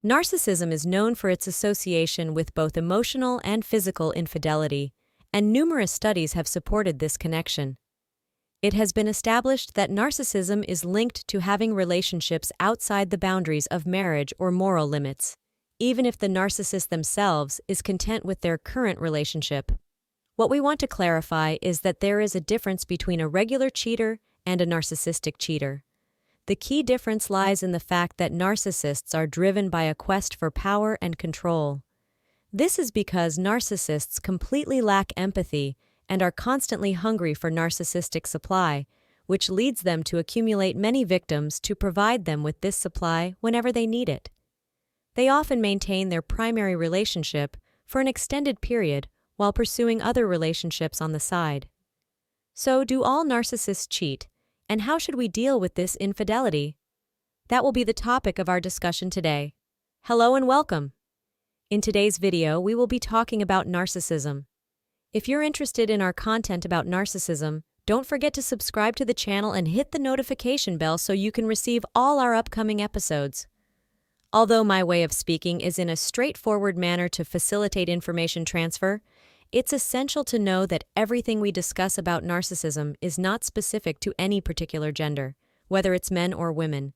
Narcissism is known for its association with both emotional and physical infidelity, and numerous studies have supported this connection. It has been established that narcissism is linked to having relationships outside the boundaries of marriage or moral limits, even if the narcissist themselves is content with their current relationship. What we want to clarify is that there is a difference between a regular cheater and a narcissistic cheater. The key difference lies in the fact that narcissists are driven by a quest for power and control. This is because narcissists completely lack empathy and are constantly hungry for narcissistic supply, which leads them to accumulate many victims to provide them with this supply whenever they need it. They often maintain their primary relationship for an extended period while pursuing other relationships on the side. So, do all narcissists cheat? And how should we deal with this infidelity? That will be the topic of our discussion today. Hello and welcome! In today's video, we will be talking about narcissism. If you're interested in our content about narcissism, don't forget to subscribe to the channel and hit the notification bell so you can receive all our upcoming episodes. Although my way of speaking is in a straightforward manner to facilitate information transfer, it's essential to know that everything we discuss about narcissism is not specific to any particular gender, whether it's men or women.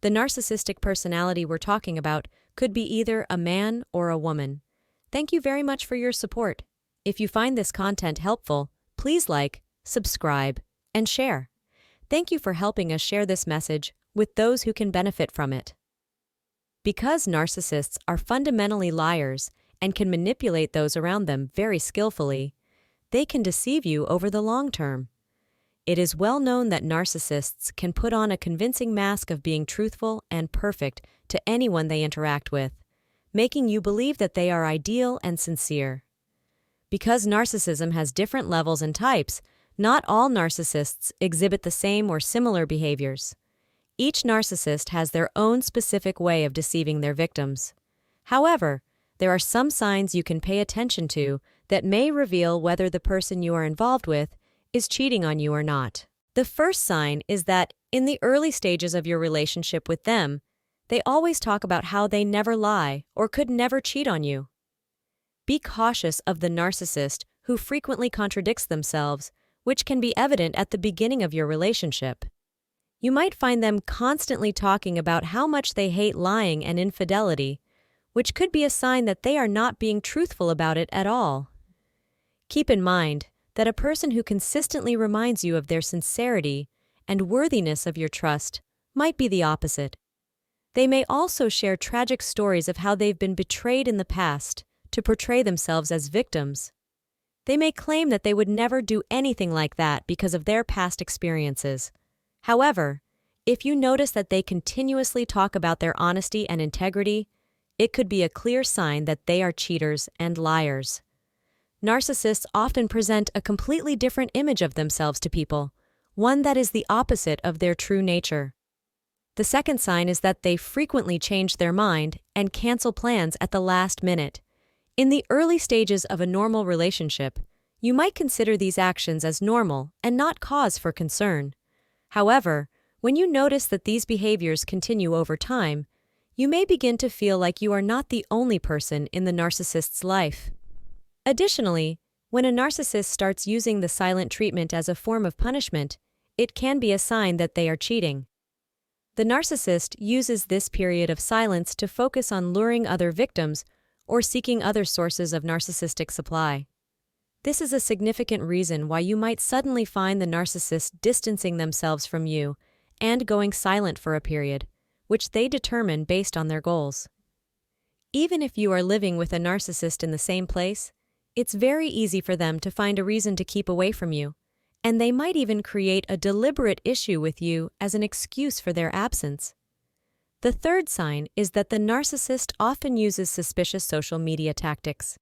The narcissistic personality we're talking about could be either a man or a woman. Thank you very much for your support. If you find this content helpful, please like, subscribe, and share. Thank you for helping us share this message with those who can benefit from it. Because narcissists are fundamentally liars and can manipulate those around them very skillfully, they can deceive you over the long term. It is well known that narcissists can put on a convincing mask of being truthful and perfect to anyone they interact with, making you believe that they are ideal and sincere. Because narcissism has different levels and types, not all narcissists exhibit the same or similar behaviors. Each narcissist has their own specific way of deceiving their victims. However, there are some signs you can pay attention to that may reveal whether the person you are involved with is cheating on you or not. The first sign is that, in the early stages of your relationship with them, they always talk about how they never lie or could never cheat on you. Be cautious of the narcissist who frequently contradicts themselves, which can be evident at the beginning of your relationship. You might find them constantly talking about how much they hate lying and infidelity, which could be a sign that they are not being truthful about it at all. Keep in mind that a person who consistently reminds you of their sincerity and worthiness of your trust might be the opposite. They may also share tragic stories of how they've been betrayed in the past to portray themselves as victims. They may claim that they would never do anything like that because of their past experiences. However, if you notice that they continuously talk about their honesty and integrity, it could be a clear sign that they are cheaters and liars. Narcissists often present a completely different image of themselves to people, one that is the opposite of their true nature. The second sign is that they frequently change their mind and cancel plans at the last minute. In the early stages of a normal relationship, you might consider these actions as normal and not cause for concern. However, when you notice that these behaviors continue over time, you may begin to feel like you are not the only person in the narcissist's life. Additionally, when a narcissist starts using the silent treatment as a form of punishment, it can be a sign that they are cheating. The narcissist uses this period of silence to focus on luring other victims or seeking other sources of narcissistic supply. This is a significant reason why you might suddenly find the narcissist distancing themselves from you and going silent for a period, which they determine based on their goals. Even if you are living with a narcissist in the same place, it's very easy for them to find a reason to keep away from you, and they might even create a deliberate issue with you as an excuse for their absence. The third sign is that the narcissist often uses suspicious social media tactics.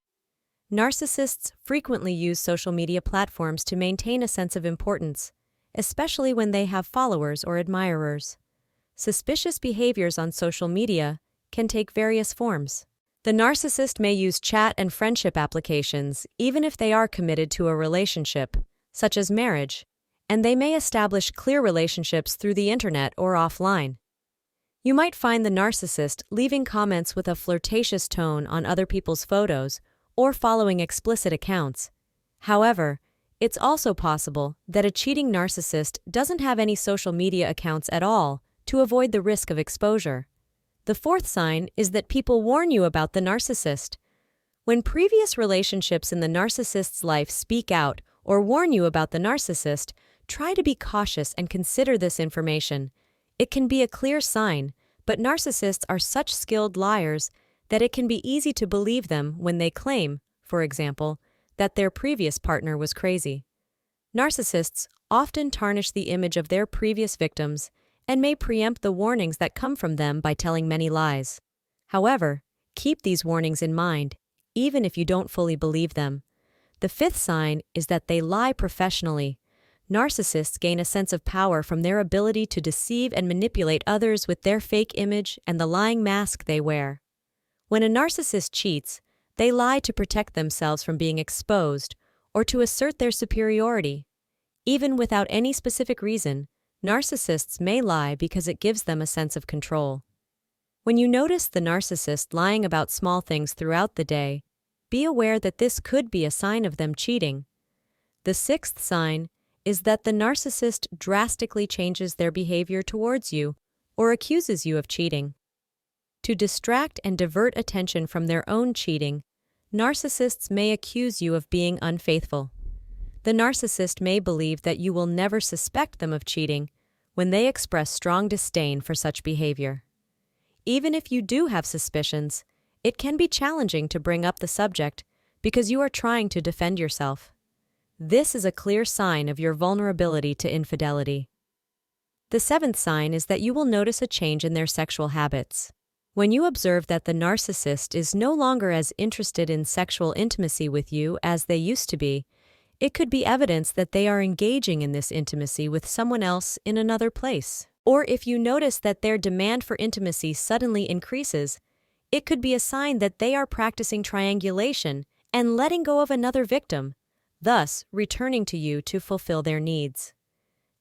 Narcissists frequently use social media platforms to maintain a sense of importance, especially when they have followers or admirers. Suspicious behaviors on social media can take various forms. The narcissist may use chat and friendship applications even if they are committed to a relationship, such as marriage, and they may establish clear relationships through the internet or offline. You might find the narcissist leaving comments with a flirtatious tone on other people's photos or following explicit accounts. However, it's also possible that a cheating narcissist doesn't have any social media accounts at all to avoid the risk of exposure. The fourth sign is that people warn you about the narcissist. When previous relationships in the narcissist's life speak out or warn you about the narcissist, try to be cautious and consider this information. It can be a clear sign, but narcissists are such skilled liars that it can be easy to believe them when they claim, for example, that their previous partner was crazy. Narcissists often tarnish the image of their previous victims and may preempt the warnings that come from them by telling many lies. However, keep these warnings in mind, even if you don't fully believe them. The fifth sign is that they lie professionally. Narcissists gain a sense of power from their ability to deceive and manipulate others with their fake image and the lying mask they wear. When a narcissist cheats, they lie to protect themselves from being exposed or to assert their superiority. Even without any specific reason, narcissists may lie because it gives them a sense of control. When you notice the narcissist lying about small things throughout the day, be aware that this could be a sign of them cheating. The sixth sign is that the narcissist drastically changes their behavior towards you or accuses you of cheating. To distract and divert attention from their own cheating, narcissists may accuse you of being unfaithful. The narcissist may believe that you will never suspect them of cheating when they express strong disdain for such behavior. Even if you do have suspicions, it can be challenging to bring up the subject because you are trying to defend yourself. This is a clear sign of your vulnerability to infidelity. The seventh sign is that you will notice a change in their sexual habits. When you observe that the narcissist is no longer as interested in sexual intimacy with you as they used to be, it could be evidence that they are engaging in this intimacy with someone else in another place. Or if you notice that their demand for intimacy suddenly increases, it could be a sign that they are practicing triangulation and letting go of another victim, thus returning to you to fulfill their needs.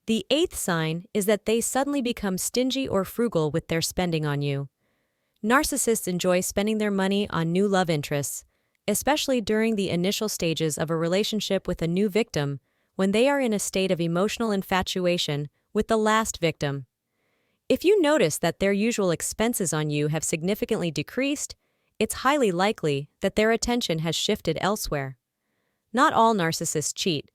The eighth sign is that they suddenly become stingy or frugal with their spending on you. Narcissists enjoy spending their money on new love interests, especially during the initial stages of a relationship with a new victim, when they are in a state of emotional infatuation with the last victim. If you notice that their usual expenses on you have significantly decreased, it's highly likely that their attention has shifted elsewhere. Not all narcissists cheat,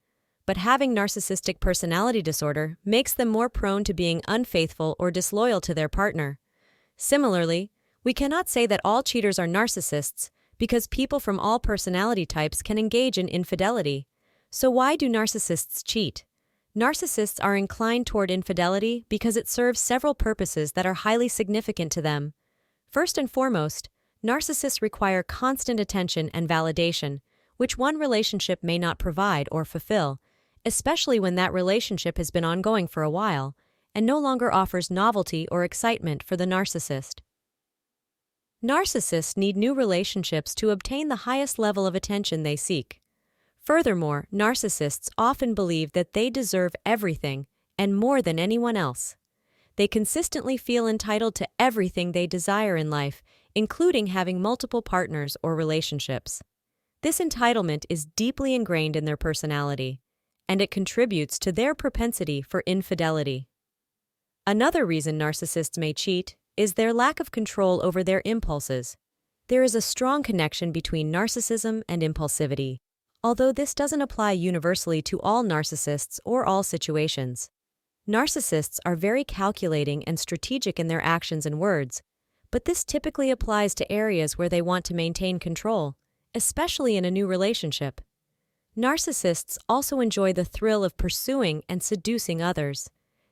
but having narcissistic personality disorder makes them more prone to being unfaithful or disloyal to their partner. Similarly, we cannot say that all cheaters are narcissists because people from all personality types can engage in infidelity. So why do narcissists cheat? Narcissists are inclined toward infidelity because it serves several purposes that are highly significant to them. First and foremost, narcissists require constant attention and validation, which one relationship may not provide or fulfill, especially when that relationship has been ongoing for a while and no longer offers novelty or excitement for the narcissist. Narcissists need new relationships to obtain the highest level of attention they seek. Furthermore, narcissists often believe that they deserve everything and more than anyone else. They consistently feel entitled to everything they desire in life, including having multiple partners or relationships. This entitlement is deeply ingrained in their personality, and it contributes to their propensity for infidelity. Another reason narcissists may cheat is their lack of control over their impulses. There is a strong connection between narcissism and impulsivity, although this doesn't apply universally to all narcissists or all situations. Narcissists are very calculating and strategic in their actions and words, but this typically applies to areas where they want to maintain control, especially in a new relationship. Narcissists also enjoy the thrill of pursuing and seducing others.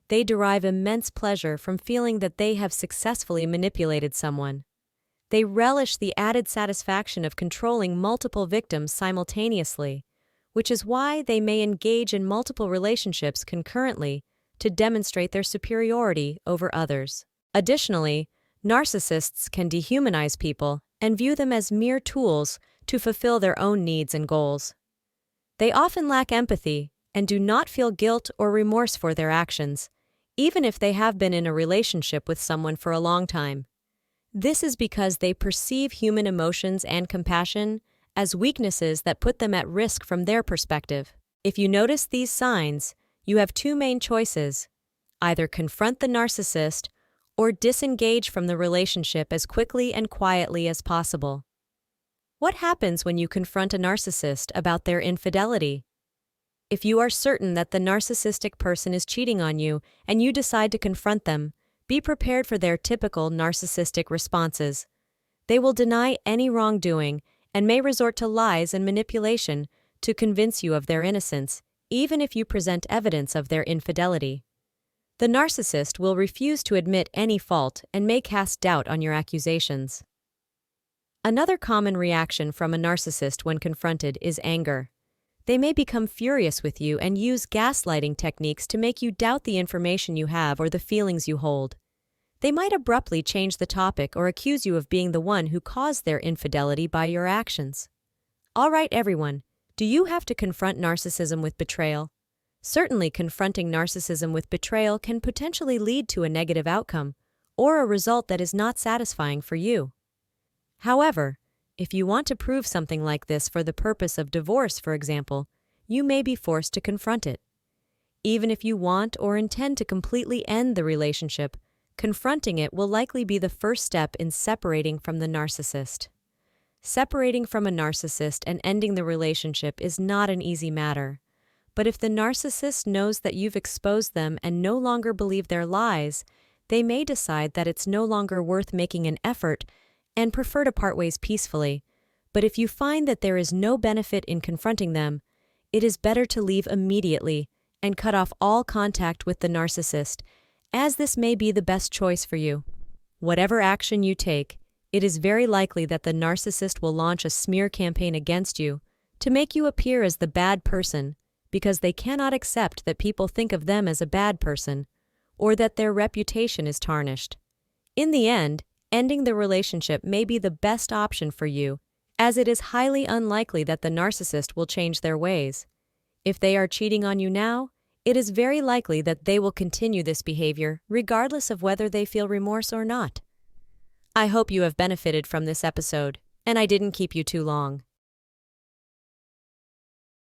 They derive immense pleasure from feeling that they have successfully manipulated someone. They relish the added satisfaction of controlling multiple victims simultaneously, which is why they may engage in multiple relationships concurrently to demonstrate their superiority over others. Additionally, narcissists can dehumanize people and view them as mere tools to fulfill their own needs and goals. They often lack empathy and do not feel guilt or remorse for their actions, even if they have been in a relationship with someone for a long time. This is because they perceive human emotions and compassion as weaknesses that put them at risk from their perspective. If you notice these signs, you have two main choices: either confront the narcissist or disengage from the relationship as quickly and quietly as possible. What happens when you confront a narcissist about their infidelity? If you are certain that the narcissistic person is cheating on you and you decide to confront them, be prepared for their typical narcissistic responses. They will deny any wrongdoing and may resort to lies and manipulation to convince you of their innocence, even if you present evidence of their infidelity. The narcissist will refuse to admit any fault and may cast doubt on your accusations. Another common reaction from a narcissist when confronted is anger. They may become furious with you and use gaslighting techniques to make you doubt the information you have or the feelings you hold. They might abruptly change the topic or accuse you of being the one who caused their infidelity by your actions. All right, everyone, do you have to confront narcissism with betrayal? Certainly, confronting narcissism with betrayal can potentially lead to a negative outcome or a result that is not satisfying for you. However, if you want to prove something like this for the purpose of divorce, for example, you may be forced to confront it. Even if you want or intend to completely end the relationship, confronting it will likely be the first step in separating from the narcissist. Separating from a narcissist and ending the relationship is not an easy matter. But if the narcissist knows that you've exposed them and no longer believe their lies, they may decide that it's no longer worth making an effort and prefer to part ways peacefully. But if you find that there is no benefit in confronting them, it is better to leave immediately and cut off all contact with the narcissist, as this may be the best choice for you. Whatever action you take, it is very likely that the narcissist will launch a smear campaign against you to make you appear as the bad person, because they cannot accept that people think of them as a bad person or that their reputation is tarnished. In the end, ending the relationship may be the best option for you, as it is highly unlikely that the narcissist will change their ways. If they are cheating on you now, it is very likely that they will continue this behavior regardless of whether they feel remorse or not. I hope you have benefited from this episode, and I didn't keep you too long.